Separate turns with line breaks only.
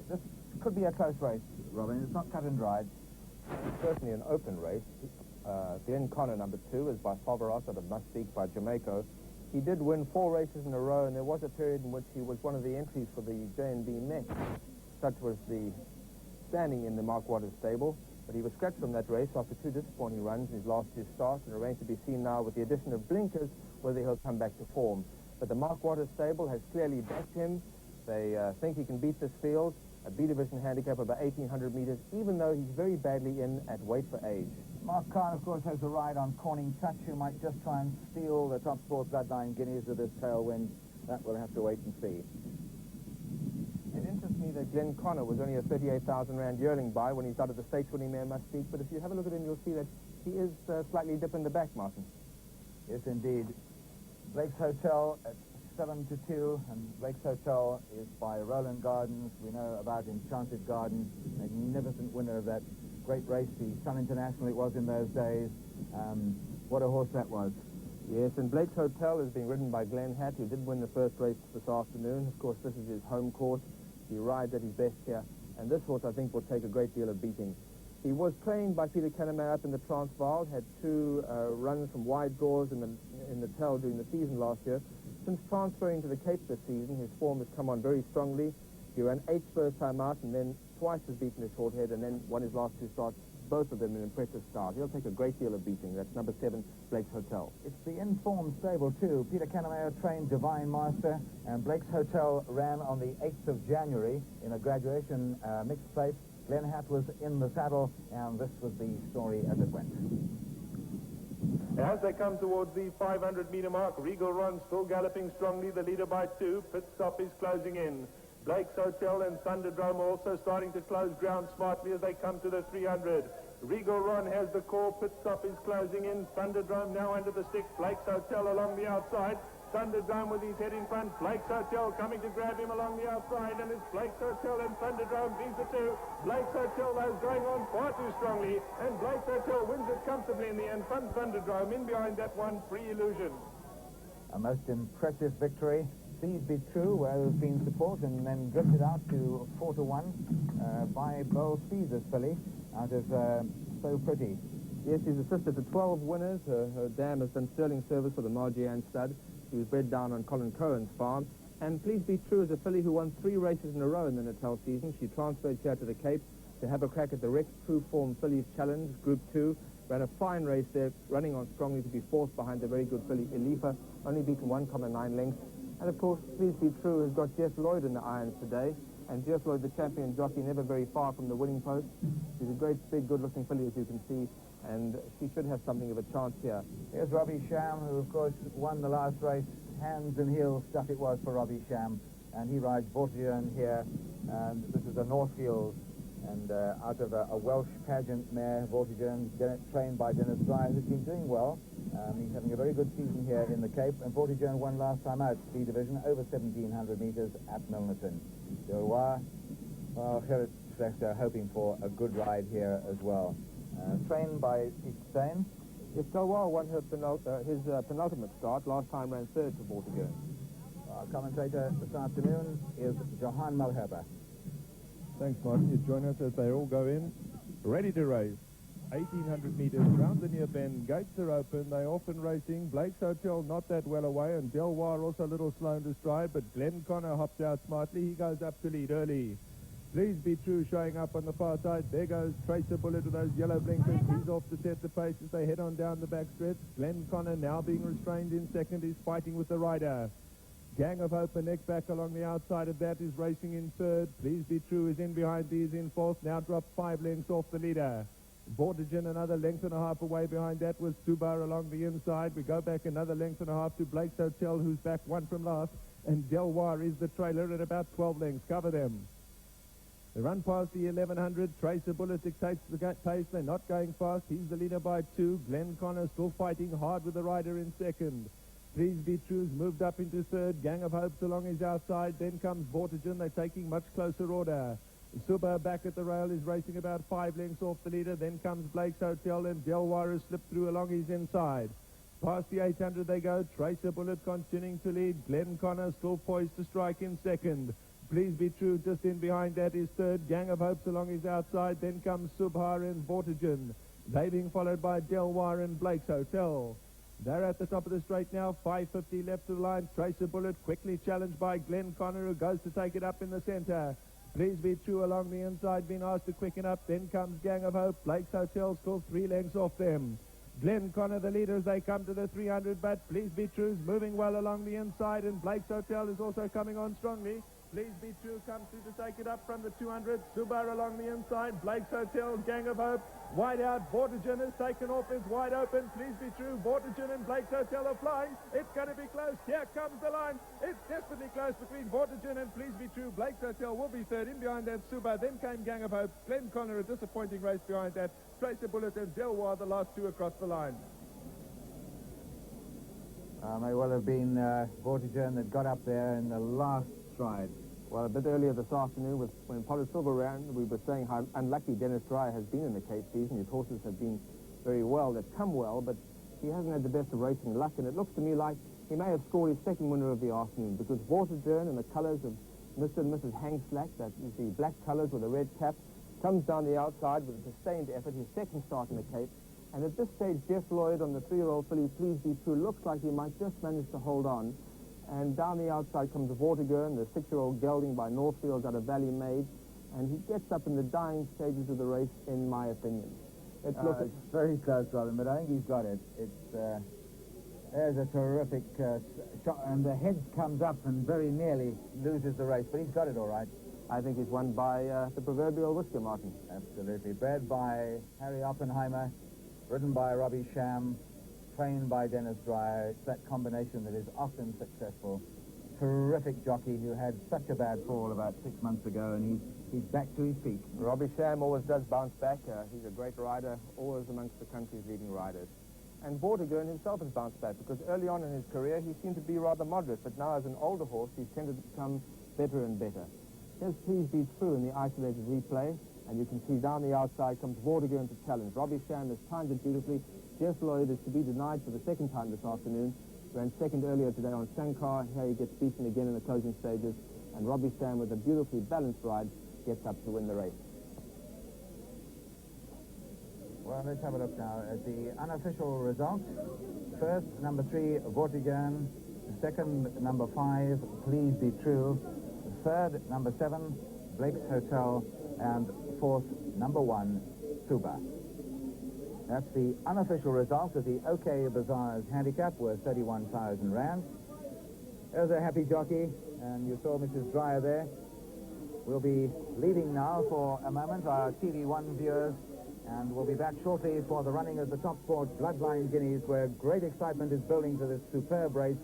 this could be a close race, Robin. It's not cut and dried.
It's certainly an open race. Glenn Connor, number 2, is by Favaros out of Mustique by Jamaica. He did win 4 races in a row, and there was a period in which he was one of the entries for the J&B Met. Such was the standing in the Mark Waters stable. But he was scratched from that race after 2 disappointing runs in his last 2 starts, and remains to be seen now with the addition of blinkers whether he'll come back to form. But the Mark Waters stable has clearly backed him. They think he can beat this field, a B division handicap of about 1,800 meters, even though he's very badly in at weight for age.
Mark Kahn, of course, has the ride on Corning Touch, who might just try and steal the Top Sport Bloodline Guineas with this tailwind. That we'll have to wait and see.
It interests me that Glenn Connor was only a 38,000 rand yearling buy when he started the stakes-winning mare Mustique, but if you have a look at him, you'll see that he is slightly dip in the back, Martin.
Yes, indeed. Blake's Hotel at 7-2, and Blake's Hotel is by Roland Gardens. We know about Enchanted Garden, magnificent winner of that great race, the Sun International it was in those days. What a horse that was.
Yes, and Blake's Hotel is being ridden by Glenn Hatt, who did win the first race this afternoon. Of course, this is his home course. He rides at his best here, and this horse, I think, will take a great deal of beating. He was trained by Peter Canamere up in the Transvaal, had 2 runs from wide doors in the Tell during the season last year. Since transferring to the Cape this season, his form has come on very strongly. He ran 8 first time out, and then twice has beaten his short head, and then won his last 2 starts, both of them in impressive start. He'll take a great deal of beating. That's number 7, Blake's Hotel.
It's the informed stable, too. Peter Canamere trained Divine Master, and Blake's Hotel ran on the 8th of January in a graduation mixed place. Glenn Hatt was in the saddle, and this was the story as it went.
As they come towards the 500-meter mark, Regal Ron still galloping strongly, the leader by 2. Pit stop is closing in. Blake's Hotel and Thunderdome also starting to close ground smartly as they come to the 300. Regal Ron has the call. Pit stop is closing in. Thunderdome now under the stick. Blake's Hotel along the outside. Thunderdome with his head in front. Blake's Hotel coming to grab him along the outside, and it's Blake's Hotel and Thunderdome. These are 2. Blake's Hotel though going on far too strongly, and Blake's Hotel wins it comfortably in the end. Thunderdome in behind that one, Free Illusion.
A most impressive victory. Please Be True, where there's been support, and then drifted out to 4-1 by Beryl Speezer's filly out of So Pretty.
Yes, she's assisted to 12 winners. Her dam has done sterling service for the Margian stud. She was bred down on Colin Cohen's farm. And Please Be True is a filly who won 3 races in a row in the Natal season. She transferred here to the Cape to have a crack at the Rex True Form Fillies Challenge, Group 2. Ran a fine race there, running on strongly to be 4th behind the very good filly Elifa, only beaten 1.9 lengths. And of course, Please Be True has got Jeff Lloyd in the irons today. And Jeff Lloyd, the champion jockey, never very far from the winning post. She's a great, big, good-looking filly, as you can see. And she should have something of a chance here.
Here's Robbie Sham, who, of course, won the last race. Hands and heels stuff it was for Robbie Sham. And he rides Vortigern here. And this is a Northfield. And out of a Welsh pageant mare, Vortigern, trained by Dennis Dry, who's been doing well. He's having a very good season here in the Cape. And Vortigern won last time out, B division, over 1,700 metres at Milnerton. Delwa, well, Gerrit Slechter hoping for a good ride here as well. Trained by Pete Stein.
Yes, Delwa won his penultimate start. Last time ran 3rd for Vortigern.
Our commentator this afternoon is Johan Malherber.
Thanks, Martin. You join us as they all go in. Ready to race. 1,800 metres round the near bend. Gates are open. They're off and racing. Blake's Hotel not that well away, and Delwar also a little slow to stride, but Glenn Connor hops out smartly. He goes up to lead early. Please Be True showing up on the far side. There goes Tracer Bullet with those yellow blinkers. He's off to set the pace as they head on down the back stretch. Glenn Connor now being restrained in second. He's fighting with the rider. Gang of Hope, the neck back along the outside of that, is racing in 3rd. Please Be True is in behind these in 4th. Now dropped 5 lengths off the leader. Vortigern another length and a half away behind that was Subar along the inside. We go back another length and a half to Blake's Hotel, who's back 1 from last. And Delwar is the trailer at about 12 lengths. Cover them. They run past the 1100. Tracer Bullet dictates the pace. They're not going fast. He's the leader by 2. Glenn Connor still fighting hard with the rider in 2nd. Please Be True's moved up into 3rd. Gang of Hopes along his outside. Then comes Vortigern. They're taking much closer order. Suba back at the rail is racing about 5 lengths off the leader. Then comes Blake's Hotel, and Delwar has slipped through along his inside. Past the 800 they go. Tracer Bullet continuing to lead. Glenn Connor still poised to strike in 2nd. Please Be True just in behind that is third. Gang of Hopes along his outside. Then comes Subhar and Vortigern. They being followed by Delwar and Blake's Hotel. They're at the top of the straight now. 5:50 left of the line. Tracer Bullet quickly challenged by Glenn Connor, who goes to take it up in the centre. Please Be True along the inside, being asked to quicken up. Then comes Gang of Hope. Blake's Hotel still 3 lengths off them. Glenn Connor, the leader, as they come to the 300, but Please Be True's moving well along the inside, and Blake's Hotel is also coming on strongly. Please Be True comes through to take it up from the 200. Subar along the inside. Blake's Hotel, Gang of Hope. Wide out. Vortigern has taken off. It's wide open. Please Be True. Vortigern and Blake's Hotel are flying. It's going to be close. Here comes the line. It's desperately close between Vortigern and Please Be True. Blake's Hotel will be third. In behind that, Subar. Then came Gang of Hope. Glenn Connor, a disappointing race behind that. Tracer Bullet and Delwar, the last two across the line.
May well have been Vortigern that got up there in the last stride.
Well, a bit earlier this afternoon, when Potter Silver ran, we were saying how unlucky Dennis Dreyer has been in the Cape season. His horses have been very well, they've come well, but he hasn't had the best of racing luck, and it looks to me like he may have scored his second winner of the afternoon, because Vortigern, in the colours of Mr. and Mrs. Hangslack, that is the black colours with a red cap, comes down the outside with a sustained effort, his second start in the Cape, and at this stage, Jeff Lloyd on the 3-year-old filly, Please Be True, looks like he might just manage to hold on. And down the outside comes Vortigern, the 6-year-old gelding by Northfields out of Valley Maid, and he gets up in the dying stages of the race, in my opinion. Let's look at...
It's very close, Robin, but I think he's got it. There's a terrific shot, and the head comes up and very nearly loses the race, but he's got it all right.
I think he's won by the proverbial whisker, Martin.
Absolutely. Bred by Harry Oppenheimer, ridden by Robbie Sham, trained by Dennis Dreyer. It's that combination that is often successful. Terrific jockey who had such a bad fall about 6 months ago, and he's back to his feet.
Robbie Sham always does bounce back. He's a great rider, always amongst the country's leading riders. And Vortigern himself has bounced back, because early on in his career he seemed to be rather moderate, but now as an older horse he's tended to become better and better. Here's Please Be True in the isolated replay, and you can see down the outside comes Vortigern to challenge. Robbie Sham has timed it beautifully. Jeff Lloyd is to be denied for the second time this afternoon. Ran second earlier today on Shankar. Here he gets beaten again in the closing stages. And Robbie Sham, with a beautifully balanced ride, gets up to win the race.
Well, let's have a look now at the unofficial results. First, number 3, Vortigern. Second, number 5, Please Be True. Third, number 7, Blake's Hotel. And fourth, number 1, Suba. That's the unofficial result of the OK Bazaar's handicap, worth 31,000 rand. There's a happy jockey, and you saw Mrs. Dreyer there. We'll be leaving now for a moment, our TV1 viewers, and we'll be back shortly for the running of the Top Sport Bloodline Guineas, where great excitement is building to this superb race